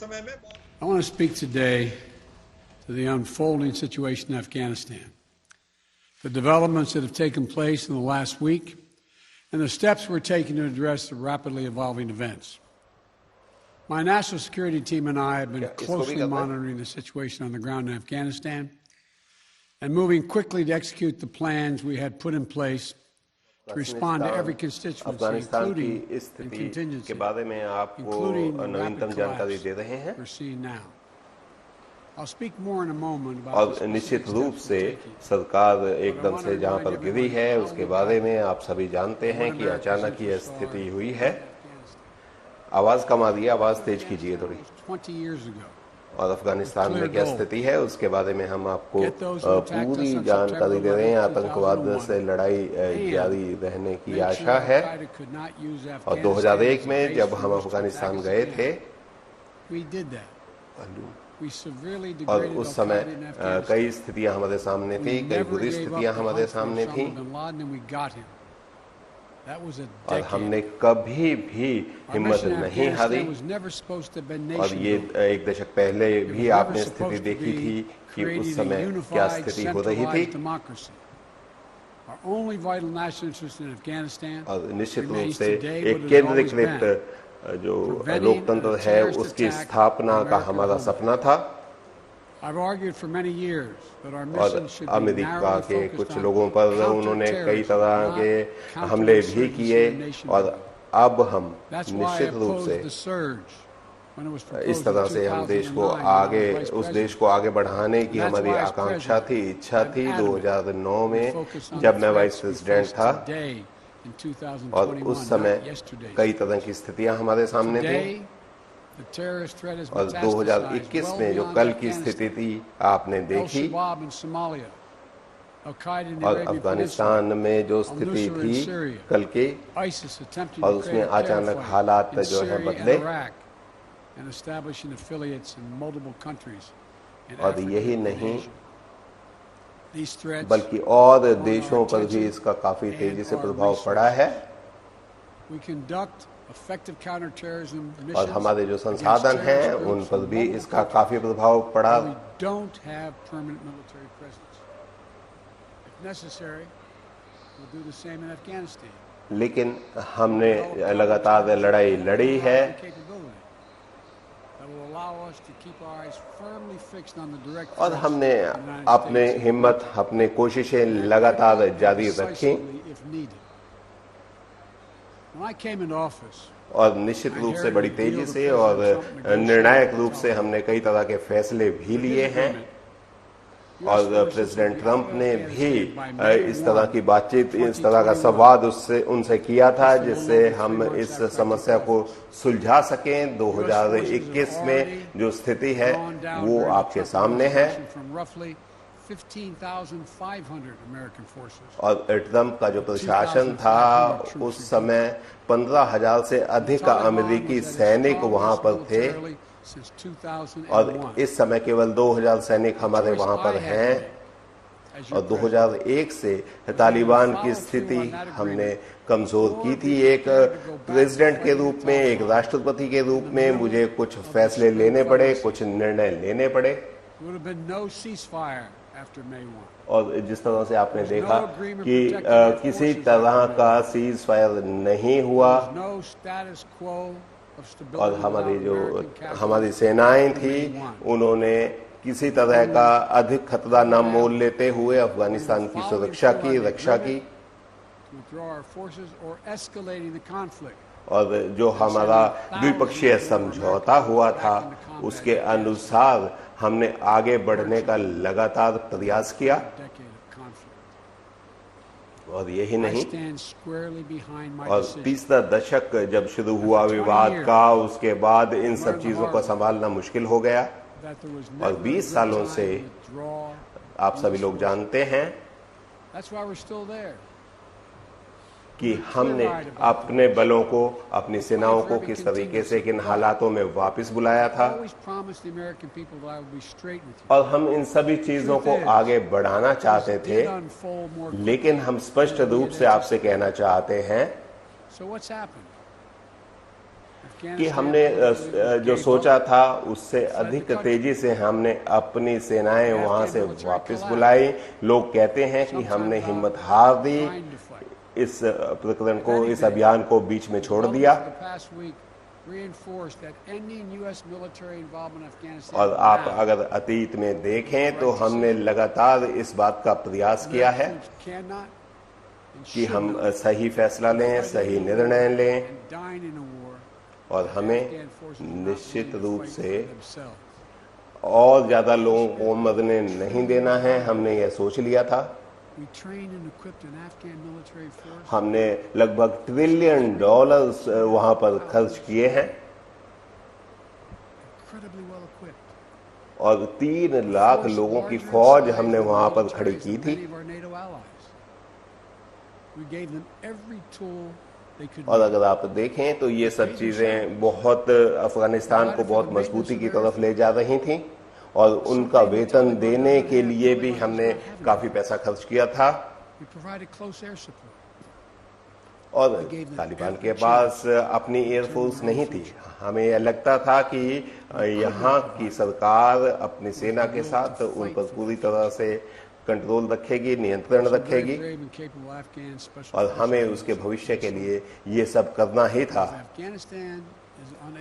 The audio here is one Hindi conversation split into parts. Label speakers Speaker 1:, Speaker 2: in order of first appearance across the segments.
Speaker 1: समय में
Speaker 2: I want to speak today to the unfolding situation in Afghanistan, the developments that have taken place in the last week, and the steps we're taking to address the rapidly evolving events. My national security team and I have been closely monitoring the situation on the ground in Afghanistan and moving quickly to execute the plans we had put in place to respond to every constituency, including and contingency, including the rapid collapse we're seeing now. I'll speak more in a moment about
Speaker 3: और निश्चित रूप से सरकार एकदम से जहां पर गिरी है उसके बारे में आप सभी जानते हैं कि अचानक ये स्थिति हुई है। आवाज कम आ रही है, आवाज तेज कीजिए थोड़ी। और अफगानिस्तान में क्या स्थिति है उसके बारे में हम आपको पूरी जानकारी दे रहे हैं। आतंकवाद से लड़ाई जारी रहने की आशा है। और 2001 में जब हम अफगानिस्तान गए थे और उस समय कई स्थितियां हमारे सामने थी, कई बुरी स्थितियां हमारे सामने थी और हमने कभी भी हिम्मत नहीं हारी। और ये एक दशक पहले भी आपने स्थिति देखी थी कि उस समय क्या स्थिति हो रही थी। और निश्चित रूप से एक केंद्रीकृत जो लोकतंत्र है उसकी स्थापना का हमारा सपना था। और अमेरिका के कुछ लोगों पर उन्होंने कई तरह के हमले भी किए और अब हम निश्चित रूप से इस तरह से हम उस देश को आगे बढ़ाने की हमारी आकांक्षा थी, इच्छा थी। 2009 में जब मैं वाइस प्रेसिडेंट था और उस समय कई तरह की स्थितियां हमारे सामने थी। और 2021 में जो कल की स्थिति थी आपने देखी। और अफगानिस्तान में जो स्थिति थी कल की और उसमें अचानक हालात जो है बदले। और यही नहीं बल्कि और देशों पर भी इसका काफी तेजी से प्रभाव पड़ा है। और हमारे जो संसाधन हैं उन पर भी इसका काफी प्रभाव पड़ा। लेकिन हमने लगातार लड़ाई लड़ी है और हमने अपने हिम्मत, अपने कोशिशें लगातार जारी रखी। और निश्चित रूप से बड़ी तेजी से और निर्णायक रूप से हमने कई तरह के फैसले भी लिए हैं। और प्रेसिडेंट ट्रंप ने भी इस तरह की बातचीत, इस तरह का संवाद उनसे किया था जिससे हम इस समस्या को सुलझा सकें। 2021 में जो स्थिति है वो आपके सामने है। और ट्रंप का जो प्रशासन था उस समय 15,000 से अधिक अमेरिकी सैनिक वहां पर थे और इस समय केवल 2,000 सैनिक हमारे वहां पर हैं। और 2001 से तालिबान की स्थिति हमने कमजोर की थी। एक प्रेसिडेंट के रूप में, एक राष्ट्रपति के रूप में मुझे कुछ फैसले लेने पड़े, कुछ निर्णय लेने पड़े। और जिस तरह से आपने देखा कि किसी तरह का सीज फायर नहीं हुआ और हमारी सेनाएं थी उन्होंने किसी तरह का अधिक खतरा न मोल लेते हुए अफगानिस्तान की सुरक्षा की, रक्षा की। और जो हमारा द्विपक्षीय समझौता हुआ था उसके अनुसार हमने आगे बढ़ने का लगातार प्रयास किया। और यही नहीं, और तीसरा दशक जब शुरू हुआ विवाद का उसके बाद इन सब चीजों को संभालना मुश्किल हो गया। और 20 सालों से आप सभी लोग जानते हैं कि हमने अपने बलों को, अपनी सेनाओं को किस तरीके से किन हालातों में वापस बुलाया था। और हम इन सभी चीजों को आगे बढ़ाना चाहते थे। लेकिन हम स्पष्ट रूप से आपसे कहना चाहते हैं कि हमने जो सोचा था उससे अधिक तेजी से हमने अपनी सेनाएं वहां से वापस बुलाई। लोग कहते हैं कि हमने हिम्मत हार दी, इस प्रकरण को, इस अभियान को बीच में छोड़ दिया। और आप अगर अतीत में देखें तो हमने लगातार इस बात का प्रयास किया है कि हम सही फैसला लें, सही निर्णय लें, और हमें निश्चित रूप से और ज्यादा लोगों को मरने नहीं देना है। हमने यह सोच लिया था। हमने लगभग $1 ट्रिलियन वहां पर खर्च किए हैं और 3 लाख लोगों की फौज हमने वहां पर खड़ी की थी। और अगर आप देखें तो ये सब चीजें बहुत अफगानिस्तान को बहुत मजबूती की तरफ ले जा रही थीं, और उनका वेतन देने के लिए भी हमने काफी पैसा खर्च किया था। और तालिबान के पास अपनी एयरफोर्स नहीं थी। हमें यह लगता था कि यहाँ की सरकार अपनी सेना के साथ उन पर पूरी तरह से कंट्रोल रखेगी, नियंत्रण रखेगी, और हमें उसके भविष्य के लिए ये सब करना ही था।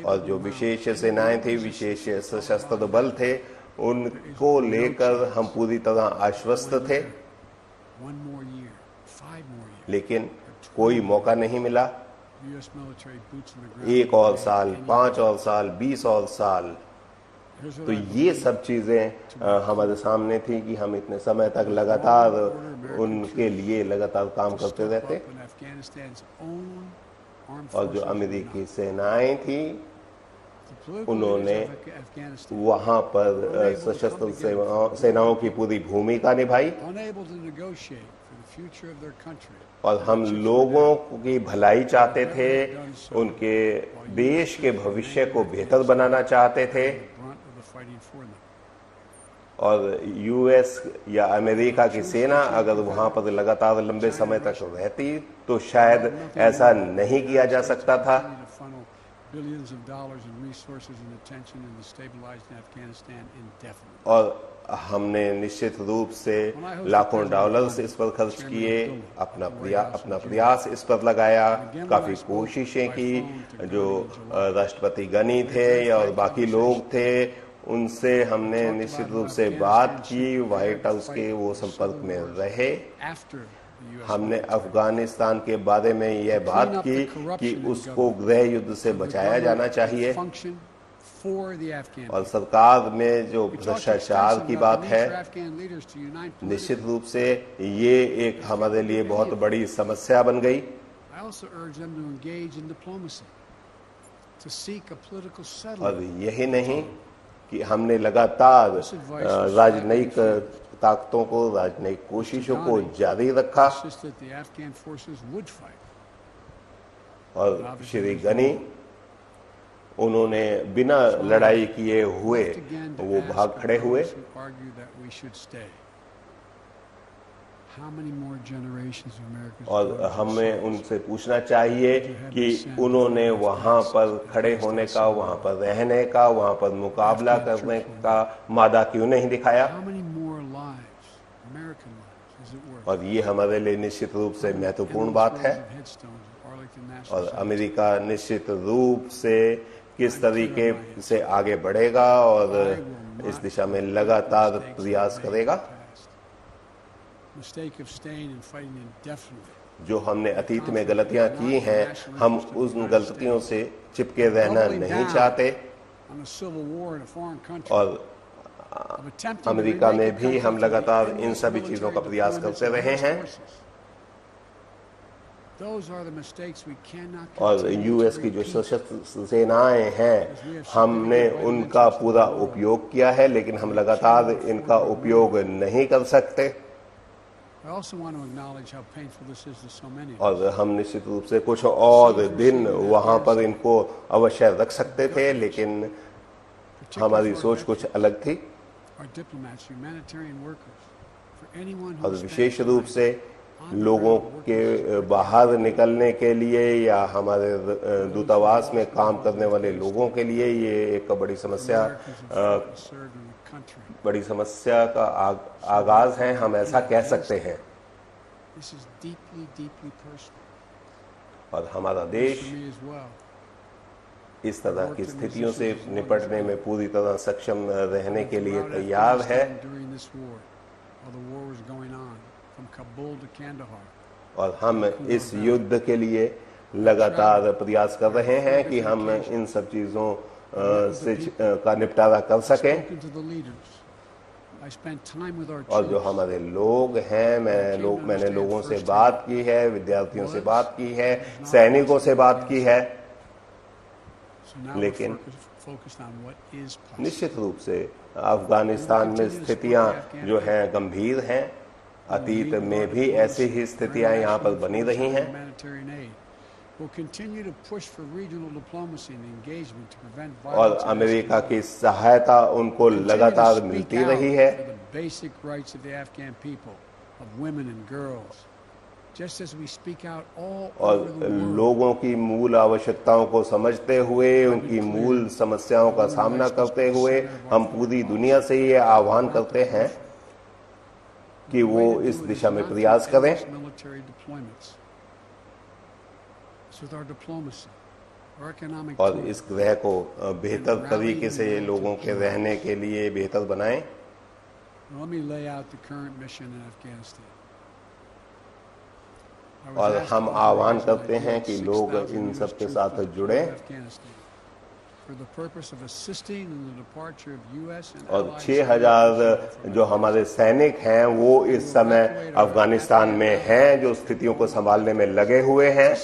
Speaker 3: और जो विशेष सेनाएं थी, विशेष सशस्त्र बल थे, उनको लेकर हम पूरी तरह आश्वस्त थे, लेकिन कोई मौका नहीं मिला। 1 और साल, 5 और साल, 20 और साल, तो ये सब चीजें हमारे सामने थी कि हम इतने समय तक लगातार उनके लिए लगातार काम करते रहते। और जो अमेरिकी सेनाएं थी, उन्होंने वहां पर सशस्त्र सेनाओं की पूरी भूमिका निभाई, और हम लोगों की भलाई चाहते थे, उनके देश के भविष्य को बेहतर बनाना चाहते थे। और यूएस या अमेरिका की सेना अगर वहां पर लगातार लंबे समय तक रहती तो शायद ऐसा नहीं किया जा सकता था। और हमने निश्चित रूप से लाखों डॉलर्स इस पर खर्च किए, अपना प्रयास इस पर लगाया, काफी कोशिशें की। जो राष्ट्रपति गनी थे और बाकी लोग थे, उनसे हमने निश्चित रूप से बात की, व्हाइट हाउस के वो संपर्क में रहे। हमने अफगानिस्तान के बारे में यह बात की कि उसको गृह युद्ध से बचाया जाना चाहिए। और सरकार में जो भ्रष्टाचार की बात है, निश्चित रूप से ये एक हमारे लिए बहुत बड़ी समस्या बन गई। और यही नहीं कि हमने लगातार राजनयिक ताकतों को, राजनयिक कोशिशों को जारी रखा। और श्री गनी, उन्होंने बिना लड़ाई किए हुए वो भाग खड़े हुए। और हमें उनसे पूछना चाहिए कि उन्होंने वहां पर खड़े होने का, वहां पर रहने का, वहां पर मुकाबला करने का मादा क्यों नहीं दिखाया। और ये हमारे लिए निश्चित रूप से महत्वपूर्ण बात है। और अमेरिका निश्चित रूप से किस तरीके से आगे बढ़ेगा और इस दिशा में लगातार प्रयास करेगा। जो हमने अतीत में गलतियां की हैं, हम उन गलतियों से चिपके रहना नहीं चाहते। और अमेरिका में भी हम लगातार इन सभी चीजों का प्रयास करते रहे हैं। और यूएस की जो सशस्त्र सेनाएं हैं, हमने उनका पूरा उपयोग किया है, लेकिन हम लगातार इनका उपयोग नहीं कर सकते। और हम निश्चित रूप से कुछ और दिन वहां पर इनको अवश्य रख सकते थे, लेकिन हमारी सोच कुछ अलग थी। और विशेष रूप से लोगों के बाहर निकलने के लिए या हमारे दूतावास में काम करने वाले लोगों के लिए ये एक बड़ी समस्या का आगाज है, हम ऐसा कह सकते हैं। और हमारा देश इस तरह की स्थितियों से निपटने में पूरी तरह सक्षम रहने के लिए तैयार है। और हम इस युद्ध के लिए लगातार प्रयास कर रहे हैं कि हम इन सब चीजों से का निपटारा कर सकें। और जो हमारे लोग हैं, मैंने लोगों से बात की है, विद्यार्थियों से बात की है, सैनिकों से बात की है, लेकिन निश्चित रूप से अफगानिस्तान में स्थितियां जो हैं गंभीर हैं। अतीत में भी ऐसी ही स्थितियां यहाँ पर बनी रही हैं। और अमेरिका की सहायता उनको लगातार मिलती रही है। और लोगों की मूल आवश्यकताओं को समझते हुए, उनकी मूल समस्याओं का सामना करते हुए हम पूरी दुनिया से ये आह्वान करते हैं कि वो इस दिशा में प्रयास करें। और इस ग्रह को बेहतर तरीके से लोगों के रहने के लिए बेहतर बनाएं। और हम आह्वान करते हैं कि लोग इन सब के साथ जुड़े। और 6000 जो हमारे सैनिक हैं वो इस समय अफगानिस्तान में हैं, जो स्थितियों को संभालने में लगे हुए हैं।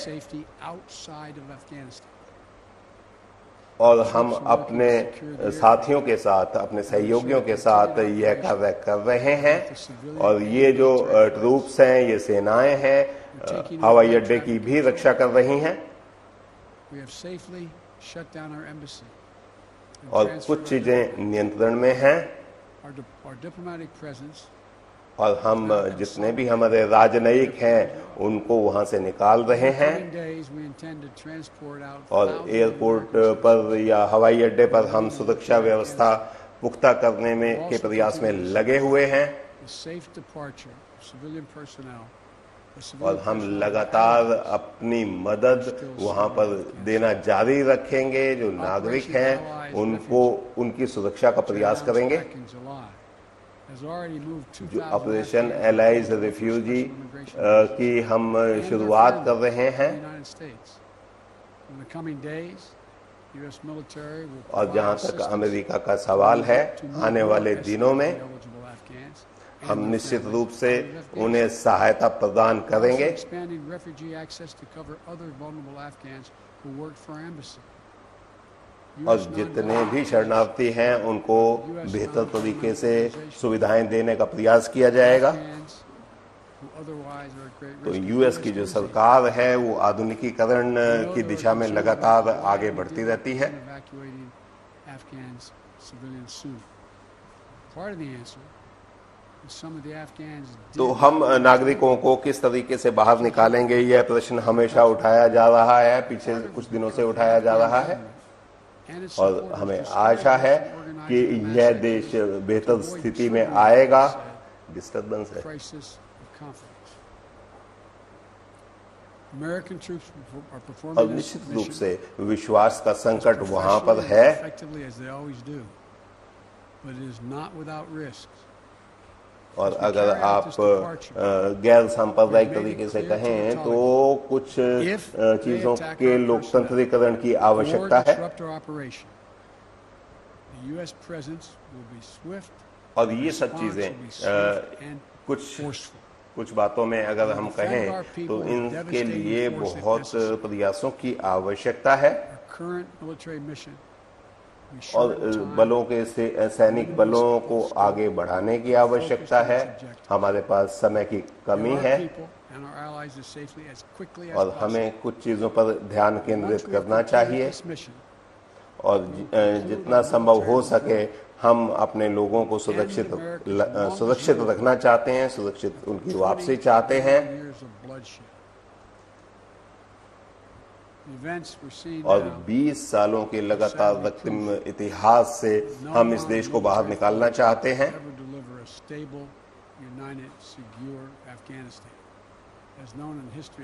Speaker 3: और हम अपने साथियों के साथ, अपने सहयोगियों के साथ यह कार्य कर रहे हैं। और ये जो ट्रूप्स हैं, ये सेनाएं हैं, हवाई अड्डे की भी रक्षा कर रही हैं। और कुछ चीजें नियंत्रण में हैं। और हम जितने भी हमारे राजनयिक हैं उनको वहां से निकाल रहे हैं। और एयरपोर्ट पर या हवाई अड्डे पर हम सुरक्षा व्यवस्था पुख्ता करने में के प्रयास में लगे हुए हैं। और हम लगातार अपनी मदद वहां पर देना जारी रखेंगे। जो नागरिक हैं उनको उनकी सुरक्षा का प्रयास करेंगे। जो ऑपरेशन एलाइज रिफ्यूजी की हम शुरुआत कर रहे हैं। और जहां तक अमेरिका का सवाल है, आने वाले दिनों में हम निश्चित रूप से उन्हें सहायता प्रदान करेंगे। और जितने भी शरणार्थी हैं उनको बेहतर तरीके से सुविधाएं देने का प्रयास किया जाएगा। तो यूएस की जो सरकार है वो आधुनिकीकरण की दिशा में लगातार आगे बढ़ती रहती है। तो हम नागरिकों को किस तरीके से बाहर निकालेंगे, यह प्रश्न हमेशा उठाया जा रहा है, पीछे कुछ दिनों से उठाया जा रहा है। और हमें आशा है कि यह देश बेहतर स्थिति में आएगा। डिस्टर्बेंस है। और निश्चित रूप से विश्वास का संकट वहां पर है। और अगर आप गैर सांप्रदायिक तरीके से कहें तो कुछ चीजों के लोकतंत्रीकरण की आवश्यकता है। और ये सब चीजें कुछ बातों में अगर हम कहें तो इनके लिए बहुत प्रयासों की आवश्यकता है। और बलों के सैनिक बलों को आगे बढ़ाने की आवश्यकता है। हमारे पास समय की कमी है और हमें कुछ चीजों पर ध्यान केंद्रित करना चाहिए। और जितना संभव हो सके हम अपने लोगों को सुरक्षित रखना चाहते हैं, सुरक्षित उनकी वापसी चाहते हैं। और 20 सालों के लगातार रक्तम इतिहास से हम इस देश को बाहर निकालना चाहते हैं।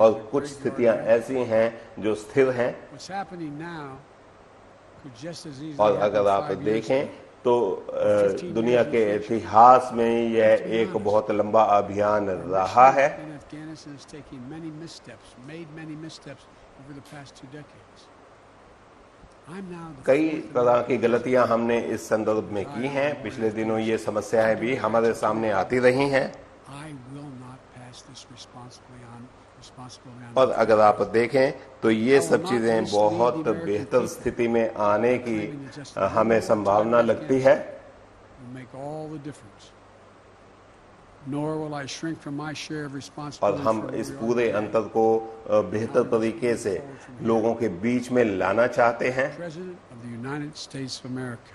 Speaker 3: और कुछ स्थितियां ऐसी हैं जो स्थिर हैं। और अगर आप देखें तो दुनिया के इतिहास में यह एक बहुत लंबा अभियान रहा है। कई तरह की गलतियां हमने इस संदर्भ में की हैं। पिछले दिनों ये समस्याएं भी हमारे सामने आती रही हैं। और अगर आप देखें तो ये सब चीजें बहुत बेहतर स्थिति में आने की हमें संभावना लगती है। और हम इस पूरे अंतर को बेहतर तरीके से लोगों के बीच में लाना चाहते हैं।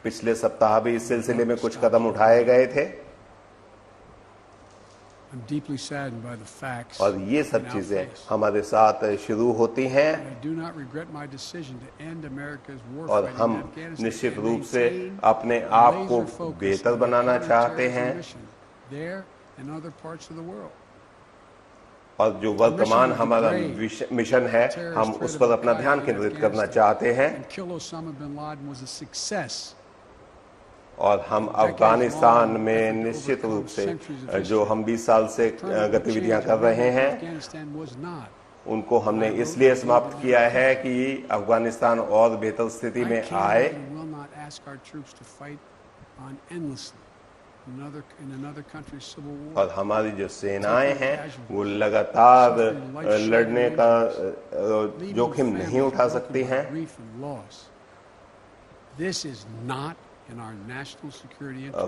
Speaker 3: पिछले सप्ताह भी इस सिलसिले में कुछ कदम उठाए गए थे। और ये सब चीजें हमारे साथ शुरू होती हैं। और हम निश्चित रूप से अपने आप को बेहतर बनाना चाहते हैं। और जो वर्तमान हमारा मिशन है, हम उस पर अपना ध्यान केंद्रित करना चाहते हैं। और हम अफगानिस्तान में निश्चित रूप से जो हम 20 साल से गतिविधियां कर रहे हैं, उनको हमने इसलिए समाप्त किया है कि अफगानिस्तान और बेहतर स्थिति में आए। और हमारी जो सेनाएं हैं वो लगातार लड़ने का जोखिम नहीं उठा सकती हैं।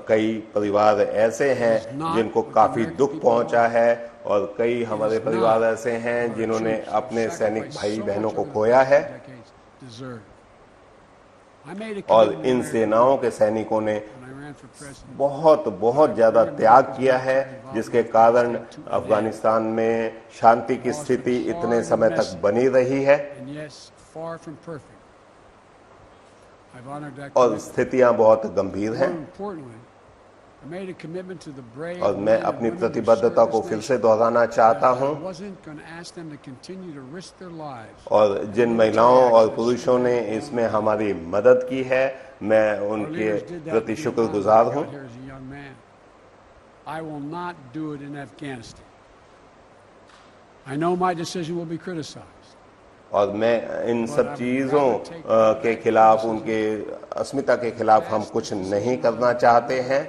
Speaker 3: कई परिवार ऐसे हैं जिनको काफी दुख पहुंचा है। और कई हमारे परिवार ऐसे हैं जिन्होंने अपने सैनिक भाई बहनों को खोया है। और इन सेनाओं के सैनिकों ने बहुत ज्यादा त्याग किया है, जिसके कारण अफगानिस्तान में शांति की स्थिति इतने समय तक बनी रही है। और स्थितियां बहुत गंभीर हैं। और मैं अपनी प्रतिबद्धता को फिर से दोहराना चाहता हूं। और जिन महिलाओं और पुरुषों ने इसमें हमारी मदद की है, मैं उनके प्रति शुक्रगुजार हूं। और मैं इन सब चीज़ों के खिलाफ, उनके अस्मिता के खिलाफ हम कुछ नहीं करना चाहते हैं।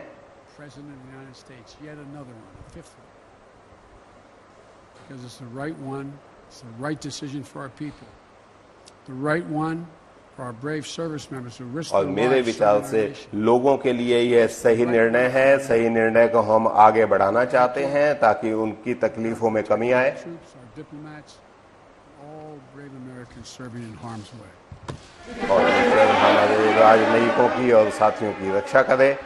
Speaker 3: और मेरे विचार से लोगों के लिए यह सही निर्णय है। सही निर्णय को हम आगे बढ़ाना चाहते हैं ताकि उनकी तकलीफों में कमी आए। और हमारे राजनयिकों की और साथियों की रक्षा करें।